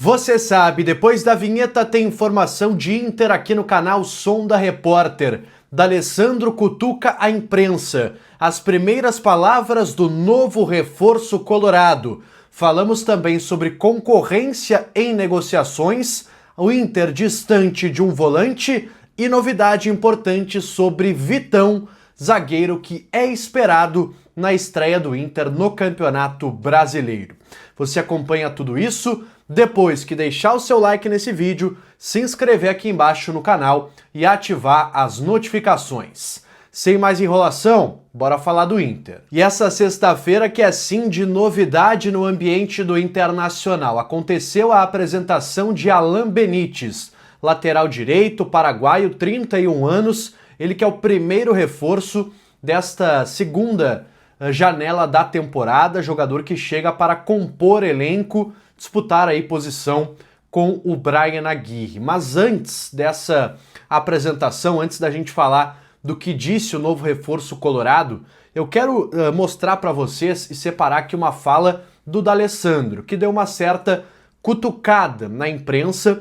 Você sabe, depois da vinheta tem informação de Inter aqui no canal Som da Repórter. D'Alessandro cutuca a imprensa. As primeiras palavras do novo reforço colorado. Falamos também sobre concorrência em negociações, o Inter distante de um volante e novidade importante sobre Vitão, zagueiro que é esperado na estreia do Inter no Campeonato Brasileiro. Você acompanha tudo isso depois que deixar o seu like nesse vídeo, se inscrever aqui embaixo no canal e ativar as notificações. Sem mais enrolação, bora falar do Inter. E essa sexta-feira que é sim de novidade no ambiente do Internacional. Aconteceu a apresentação de Alan Benítez, lateral direito, paraguaio, 31 anos, ele que é o primeiro reforço desta segunda janela da temporada, jogador que chega para compor elenco, disputar aí posição com o Bryan Aguirre. Mas antes dessa apresentação, antes da gente falar do que disse o novo reforço colorado, eu quero mostrar para vocês e separar aqui uma fala do D'Alessandro, que deu uma certa cutucada na imprensa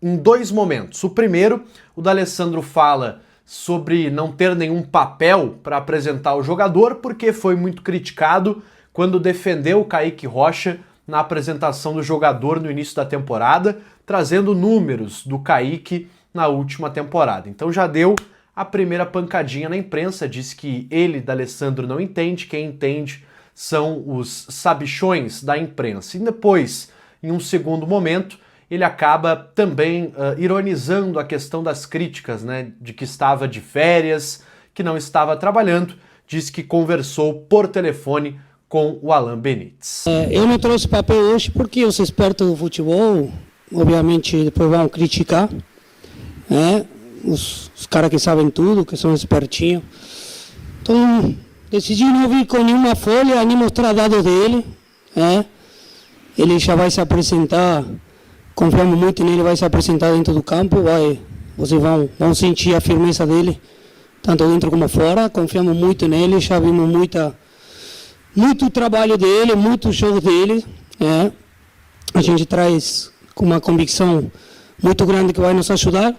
em dois momentos. O primeiro, o D'Alessandro fala sobre não ter nenhum papel para apresentar o jogador, porque foi muito criticado quando defendeu o Kaique Rocha na apresentação do jogador no início da temporada, trazendo números do Kaique na última temporada. Então já deu a primeira pancadinha na imprensa, diz que ele, D'Alessandro, não entende, quem entende são os sabichões da imprensa. E depois, em um segundo momento, ele acaba também ironizando a questão das críticas, né, de que estava de férias, que não estava trabalhando, diz que conversou por telefone com o Alan Benítez. Eu não trouxe papel hoje porque os expertos do futebol, obviamente, depois vão criticar, né? Os caras que sabem tudo, que são espertinhos. Então, decidi não vir com nenhuma folha, nem mostrar dados dele, né? Ele já vai se apresentar, confiamos muito nele, vai se apresentar dentro do campo, vocês vão sentir a firmeza dele, tanto dentro como fora, confiamos muito nele, já vimos muito trabalho dele, muito jogo dele, né? A gente traz com uma convicção muito grande que vai nos ajudar,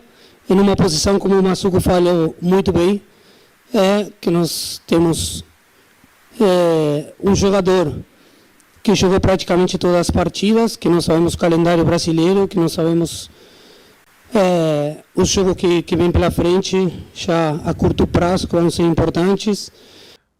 e numa posição, como o Massuco falou muito bem, que nós temos um jogador que jogou praticamente todas as partidas, que nós sabemos o calendário brasileiro, que nós sabemos os jogos que vem pela frente, já a curto prazo, que vão ser importantes.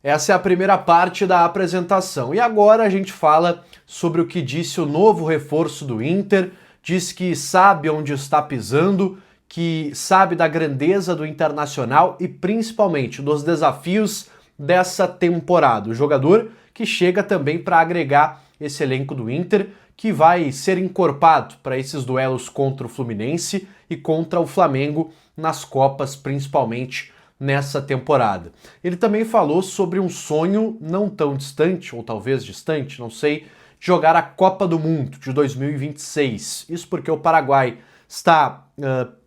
Essa é a primeira parte da apresentação. E agora a gente fala sobre o que disse o novo reforço do Inter, diz que sabe onde está pisando, que sabe da grandeza do Internacional e principalmente dos desafios dessa temporada. O jogador que chega também para agregar esse elenco do Inter, que vai ser encorpado para esses duelos contra o Fluminense e contra o Flamengo nas Copas, principalmente nessa temporada. Ele também falou sobre um sonho não tão distante, ou talvez distante, não sei, de jogar a Copa do Mundo de 2026. Isso porque o Paraguai está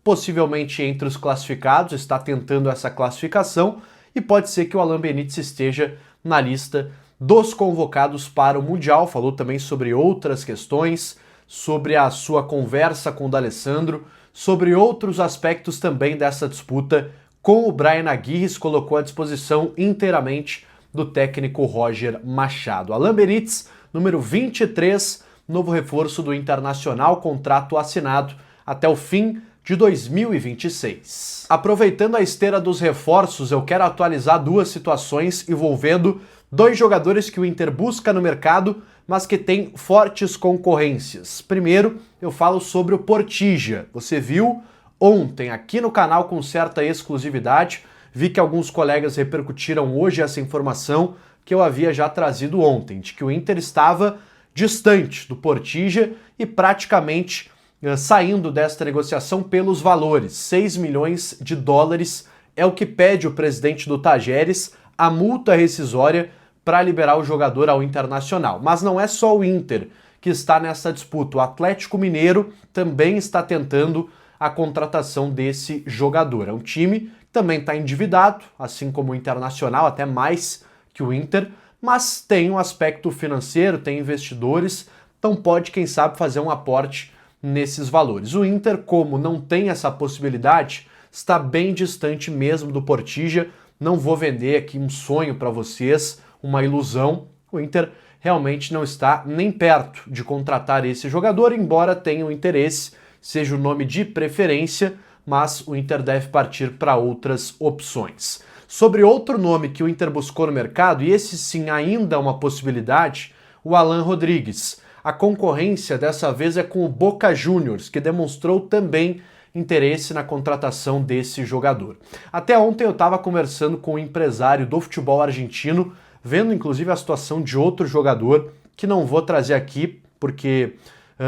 possivelmente entre os classificados, está tentando essa classificação e pode ser que o Alan Benítez esteja na lista dos convocados para o Mundial. Falou também sobre outras questões, sobre a sua conversa com o D'Alessandro, sobre outros aspectos também dessa disputa com o Bryan Aguirre, se colocou à disposição inteiramente do técnico Roger Machado. Alan Benítez, número 23, novo reforço do Internacional, contrato assinado até o fim de 2026. Aproveitando a esteira dos reforços, eu quero atualizar duas situações envolvendo dois jogadores que o Inter busca no mercado, mas que têm fortes concorrências. Primeiro, eu falo sobre o Portilla. Você viu ontem aqui no canal com certa exclusividade, vi que alguns colegas repercutiram hoje essa informação que eu havia já trazido ontem, de que o Inter estava distante do Portilla e praticamente saindo desta negociação pelos valores. 6 milhões de dólares é o que pede o presidente do Tajeres, a multa rescisória para liberar o jogador ao Internacional. Mas não é só o Inter que está nessa disputa. O Atlético Mineiro também está tentando a contratação desse jogador. É um time que também está endividado, assim como o Internacional, até mais que o Inter, mas tem um aspecto financeiro, tem investidores, então pode, quem sabe, fazer um aporte nesses valores. O Inter, como não tem essa possibilidade, está bem distante mesmo do Portilla. Não vou vender aqui um sonho para vocês, uma ilusão. O Inter realmente não está nem perto de contratar esse jogador, embora tenha um interesse, seja o nome de preferência, mas o Inter deve partir para outras opções. Sobre outro nome que o Inter buscou no mercado, e esse sim ainda é uma possibilidade, o Alan Rodrigues. A concorrência dessa vez é com o Boca Juniors, que demonstrou também interesse na contratação desse jogador. Até ontem eu estava conversando com um empresário do futebol argentino, vendo inclusive a situação de outro jogador, que não vou trazer aqui, porque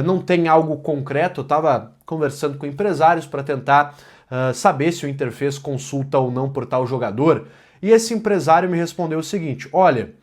não tem algo concreto. Eu estava conversando com empresários para tentar saber se o Inter fez consulta ou não por tal jogador, e esse empresário me respondeu o seguinte: olha,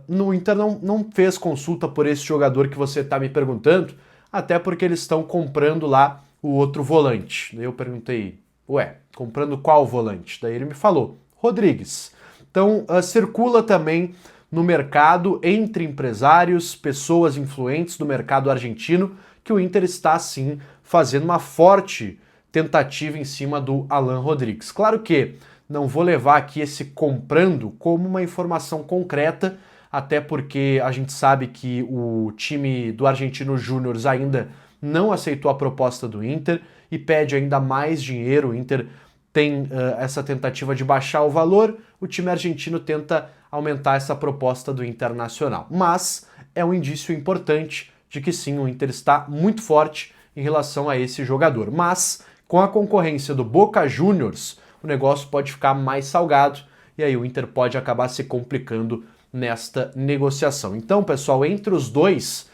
no Inter não fez consulta por esse jogador que você está me perguntando, até porque eles estão comprando lá o outro volante. Daí eu perguntei, ué, comprando qual volante? Daí ele me falou, Rodrigues. Então circula também no mercado, entre empresários, pessoas influentes do mercado argentino, que o Inter está sim fazendo uma forte tentativa em cima do Alan Rodrigues. Claro que não vou levar aqui esse comprando como uma informação concreta, até porque a gente sabe que o time do Argentino Júnior ainda não aceitou a proposta do Inter e pede ainda mais dinheiro. O Inter tem essa tentativa de baixar o valor, o time argentino tenta aumentar essa proposta do Internacional. Mas é um indício importante de que sim, o Inter está muito forte em relação a esse jogador. Mas com a concorrência do Boca Juniors, o negócio pode ficar mais salgado e aí o Inter pode acabar se complicando nesta negociação. Então, pessoal, entre os dois,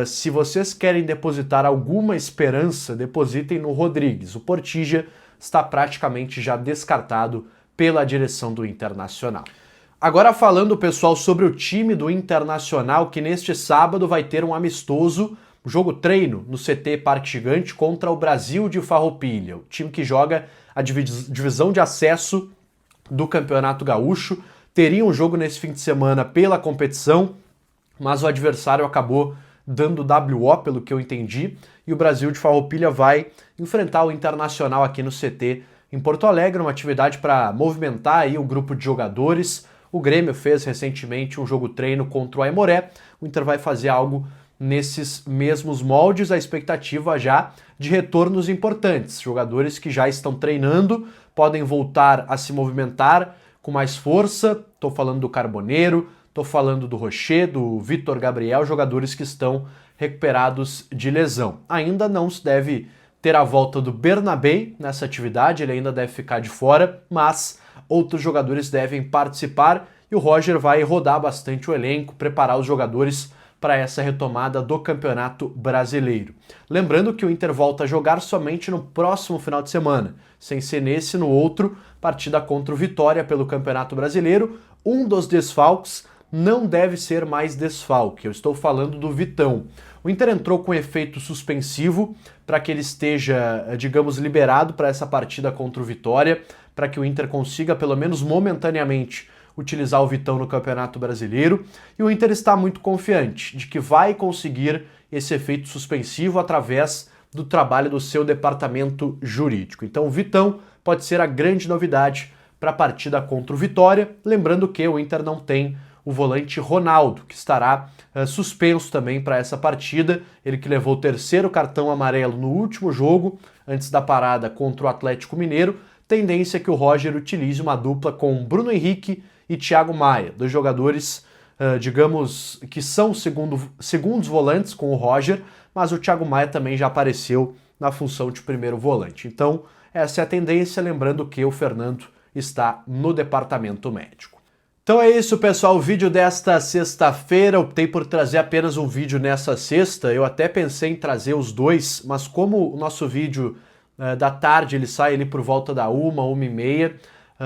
se vocês querem depositar alguma esperança, depositem no Rodrigues. O Portilla está praticamente já descartado pela direção do Internacional. Agora falando, pessoal, sobre o time do Internacional, que neste sábado vai ter um amistoso, jogo treino no CT Parque Gigante contra o Brasil de Farroupilha, o time que joga a divisão de acesso do Campeonato Gaúcho. Teria um jogo nesse fim de semana pela competição, mas o adversário acabou dando WO, pelo que eu entendi, e o Brasil de Farroupilha vai enfrentar o Internacional aqui no CT em Porto Alegre, uma atividade para movimentar aí o grupo de jogadores. O Grêmio fez recentemente um jogo treino contra o Aimoré, o Inter vai fazer algo nesses mesmos moldes, a expectativa já de retornos importantes, jogadores que já estão treinando, podem voltar a se movimentar com mais força. Estou falando do Carboneiro, estou falando do Rocher, do Vitor Gabriel, jogadores que estão recuperados de lesão. Ainda não se deve ter a volta do Bernabé nessa atividade, ele ainda deve ficar de fora, mas outros jogadores devem participar e o Roger vai rodar bastante o elenco, preparar os jogadores para essa retomada do Campeonato Brasileiro. Lembrando que o Inter volta a jogar somente no próximo final de semana, sem ser nesse, no outro, partida contra o Vitória pelo Campeonato Brasileiro. Um dos desfalques não deve ser mais desfalque, eu estou falando do Vitão. O Inter entrou com efeito suspensivo para que ele esteja, digamos, liberado para essa partida contra o Vitória, para que o Inter consiga, pelo menos momentaneamente, utilizar o Vitão no Campeonato Brasileiro, e o Inter está muito confiante de que vai conseguir esse efeito suspensivo através do trabalho do seu departamento jurídico. Então o Vitão pode ser a grande novidade para a partida contra o Vitória, lembrando que o Inter não tem o volante Ronaldo, que estará suspenso também para essa partida, ele que levou o terceiro cartão amarelo no último jogo, antes da parada contra o Atlético Mineiro. Tendência é que o Roger utilize uma dupla com Bruno Henrique e Thiago Maia, dois jogadores, digamos, que são segundos volantes com o Roger, mas o Thiago Maia também já apareceu na função de primeiro volante. Então, essa é a tendência, lembrando que o Fernando está no departamento médico. Então é isso, pessoal, o vídeo desta sexta-feira. Optei por trazer apenas um vídeo nessa sexta. Eu até pensei em trazer os dois, mas como o nosso vídeo da tarde ele sai ali por volta da 1h30,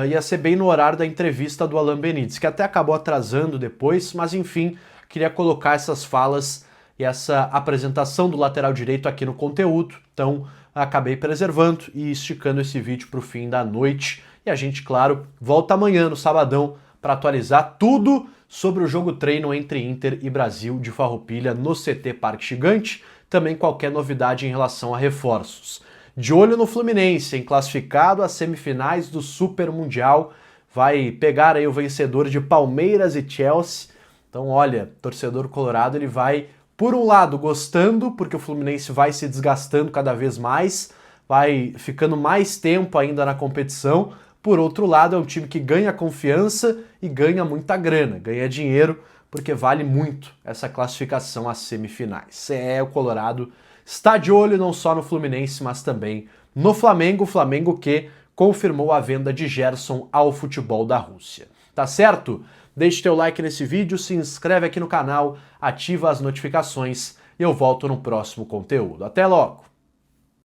ia ser bem no horário da entrevista do Alan Benítez, que até acabou atrasando depois, mas enfim, queria colocar essas falas e essa apresentação do lateral direito aqui no conteúdo, então acabei preservando e esticando esse vídeo para o fim da noite. E a gente, claro, volta amanhã no sabadão para atualizar tudo sobre o jogo treino entre Inter e Brasil de Farroupilha no CT Parque Gigante, também qualquer novidade em relação a reforços. De olho no Fluminense, em classificado às semifinais do Super Mundial, vai pegar aí o vencedor de Palmeiras e Chelsea. Então, olha, torcedor colorado, ele vai, por um lado, gostando, porque o Fluminense vai se desgastando cada vez mais, vai ficando mais tempo ainda na competição. Por outro lado, é um time que ganha confiança e ganha muita grana, ganha dinheiro, porque vale muito essa classificação às semifinais. O Colorado está de olho não só no Fluminense, mas também no Flamengo, Flamengo que confirmou a venda de Gerson ao futebol da Rússia. Tá certo? Deixe teu like nesse vídeo, se inscreve aqui no canal, ativa as notificações e eu volto no próximo conteúdo. Até logo!